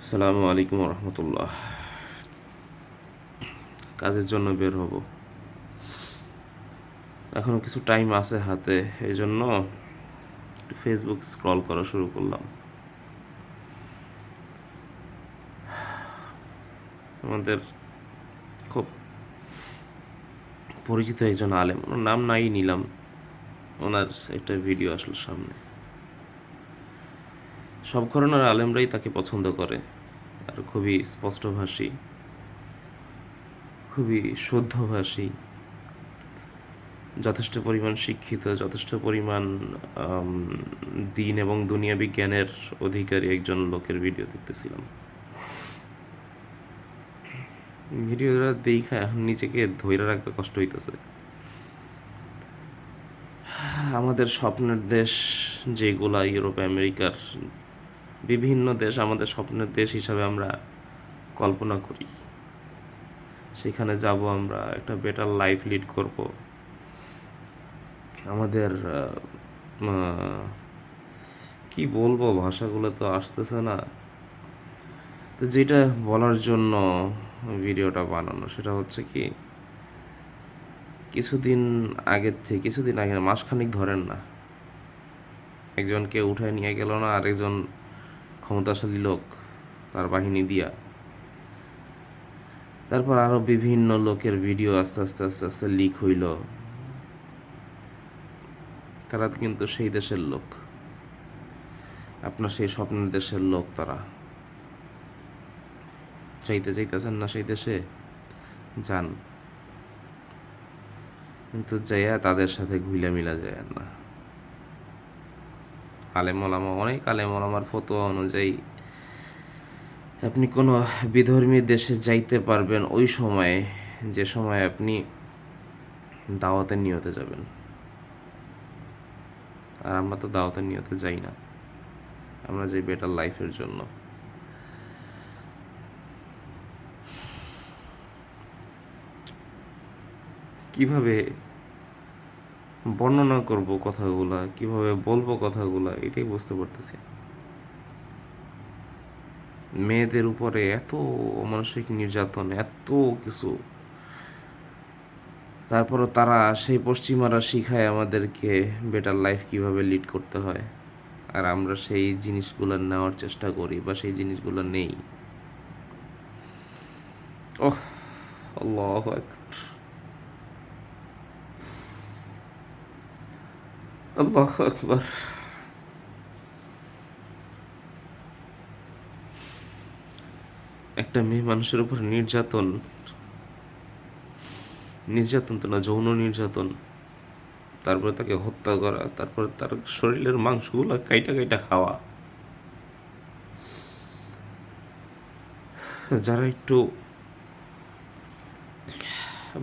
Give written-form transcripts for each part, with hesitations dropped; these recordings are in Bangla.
আসসালামু আলাইকুম রহমতুল্লাহ। কাজের জন্য বের হব, এখনো কিছু টাইম আছে হাতে, এই জন্য একটু ফেসবুক স্ক্রল করা শুরু করলাম। আমাদের খুব পরিচিত একজন আলেম, ওনার নাম নাই নিলাম, ওনার একটা ভিডিও আসলো সামনে। সব ধরনের আলেমরাই তাকে পছন্দ করে, আর খুবই স্পষ্টভাষী, খুবই শুদ্ধভাষী, যথেষ্ট পরিমাণ শিক্ষিত, যথেষ্ট পরিমাণ আম, দিন এবং দুনিয়া বিজ্ঞানের অধিকারী একজন লোকের ভিডিও দেখতেছিলাম। ভিডিওটা দেখা এখন নিজেকে ধৈর্য রাখতে কষ্ট হইতেছে। আমাদের স্বপ্নের দেশ যেগুলা ইউরোপ আমেরিকার বিভিন্ন দেশ আমাদের স্বপ্নের দেশ হিসাবে আমরা কল্পনা করি, সেখানে যাব, আমরা একটা বেটার লাইফ লিড করব। আমাদের কি বলবো, ভাষাগুলো তো আসতেছে না। তো যেটা বলার জন্য ভিডিওটা বানানো সেটা হচ্ছে কি, কিছুদিন আগে মাসখানেক ধরেন না, একজনকে উঠায় নিয়ে গেল না আরেকজন ক্ষমতাশালী লোক তার বাহিনী দিয়া, তারপর আরো বিভিন্ন লোকের ভিডিও আস্তে আস্তে আস্তে আস্তে লিক হইল। তারা কিন্তু সেই দেশের লোক, আপনার সেই স্বপ্নের দেশের লোক। তারা চাইতেছেন না সেই দেশে যান, কিন্তু যাইয়া তাদের সাথে ঘুইলা মিলা যায় না। অনেক আলেম ওলামার ফতোয়া অনুযায়ী আপনি কোনো বিধর্মী দেশে যাইতে পারবেন ওই সময়ে যে সময় আপনি দাওয়াতের নিয়তে যাবেন। আর আমরা তো দাওয়াতের নিয়তে যাই না, আমরা যাই বেটার লাইফের জন্য। কিভাবে বর্ণনা করব কথাগুলা, কিভাবে বলবো কথাগুলা, এটাই বুঝতে পারতেছি। মেয়েদের উপরে এত মানসিক নির্যাতন, এত কিছু, তারপরও তারা সেই পশ্চিমারা শিখায় আমাদেরকে বেটার লাইফ কিভাবে লিড করতে হয়, আর আমরা সেই জিনিসগুলো নেওয়ার চেষ্টা করি বা সেই জিনিসগুলো নেই। ওহ, আল্লাহু আকবার, আল্লাহু আকবার। একটা মেয়ে মানুষের উপর নির্যাতন, নির্যাতন তো না, যৌন নির্যাতন, তারপরে তাকে হত্যা করা, তারপরে তার শরীরের মাংসগুলো কাইটা কাইটা খাওয়া। যারা একটু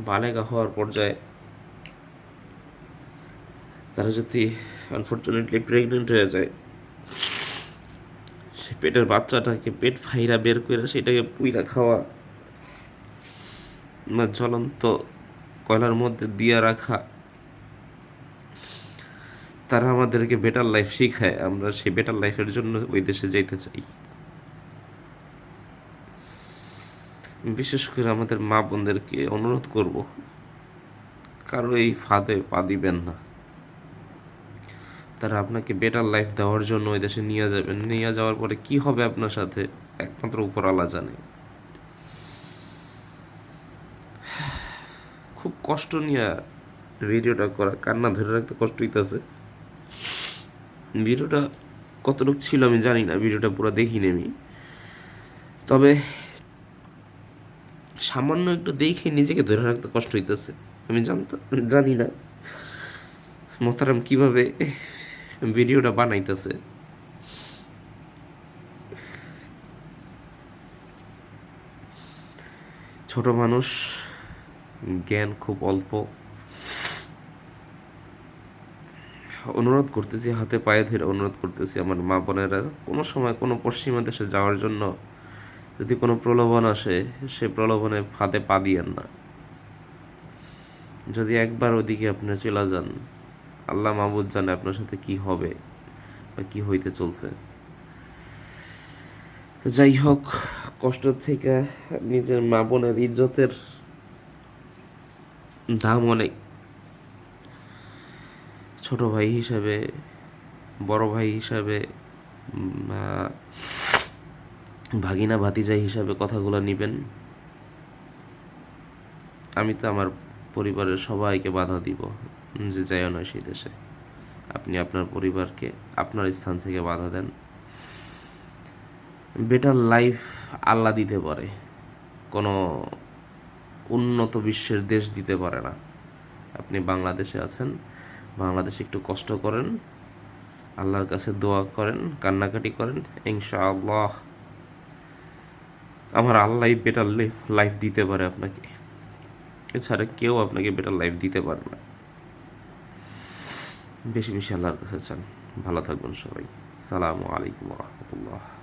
বালেগা হওয়ার পর্যায়ে, তারা যদি আনফর্চুনেটলি প্রেগনেন্ট হয়ে যায়, সে পেটের বাচ্চাটাকে পেট ফাইরা বের করে সেটাকে পুইরা খাওয়া বা জ্বলন্ত কয়লার মধ্যে দিয়ে রাখা, তারা আমাদেরকে বেটার লাইফ শিখায়। আমরা সেই বেটার লাইফের জন্য ওই দেশে যাইতে চাই। বিশেষ করে আমাদের মা বোনদেরকে অনুরোধ করব, কারো এই ফাঁদে পা দিবেন না। তারা আপনাকে বেটার লাইফ দেওয়ার জন্য ওই দেশে নিয়ে যাবেন, নিয়ে যাওয়ার পরে কি হবে আপনার সাথে একমাত্র উপরওয়ালা জানে। খুব কষ্ট নিয়ে ভিডিওটা করা, কান্না ধরে রাখতে কষ্ট হইতেছে। ভিডিওটা কতটুকু ছিল আমি জানি না, ভিডিওটা পুরো দেখিনি আমি, তবে সামান্য একটু দেখে নিজেকে ধরে রাখতে কষ্ট হইতেছে। আমি জানি না মোহতারাম কিভাবে ভিডিওটা বানাইতেছে। ছোট মানুষ, জ্ঞান খুব অল্প। অনুরোধ করতেছি, হাতে পায়ে ধরে অনুরোধ করতেছি, আমার মা বোনেরা, কোনো সময় কোনো পশ্চিমা দেশে যাওয়ার জন্য যদি কোনো প্রলোভন আসে, সে প্রলোভনে ফাঁদে পা দিয়েন না। যদি একবার ওদিকে আপনি চলে যান, আল্লাহ মাহবুদ জানে আপনার সাথে কি হবে বা কি হইতে চলছে। যাই হোক, কষ্ট থেকে নিজের মা বোনের ইজ্জতের দাম অনেক। ছোট ভাই হিসাবে, বড় ভাই হিসাবে, আহ, ভাগিনা ভাতিজা হিসাবে কথাগুলো নিবেন। আমি তো আমার পরিবারের সবাইকে বাধা দিব যে যাইও না সেই দেশে। আপনি আপনার পরিবারকে আপনার স্থান থেকে বাধা দেন। বেটার লাইফ আল্লাহ দিতে পারে, কোনো উন্নত বিশ্বের দেশ দিতে পারে না। আপনি বাংলাদেশে আছেন, বাংলাদেশে একটু কষ্ট করেন, আল্লাহর কাছে দোয়া করেন, কান্নাকাটি করেন, ইনশাআল্লাহ আমার আল্লাহ বেটার লাইফ দিতে পারে আপনাকে। এছাড়া কেউ আপনাকে বেটার লাইফ দিতে পারে না। বেশি বেশি আল্লাহর কাছে চান। ভালো থাকবেন সবাই। সালামু আলাইকুম রহমতুল্লাহ।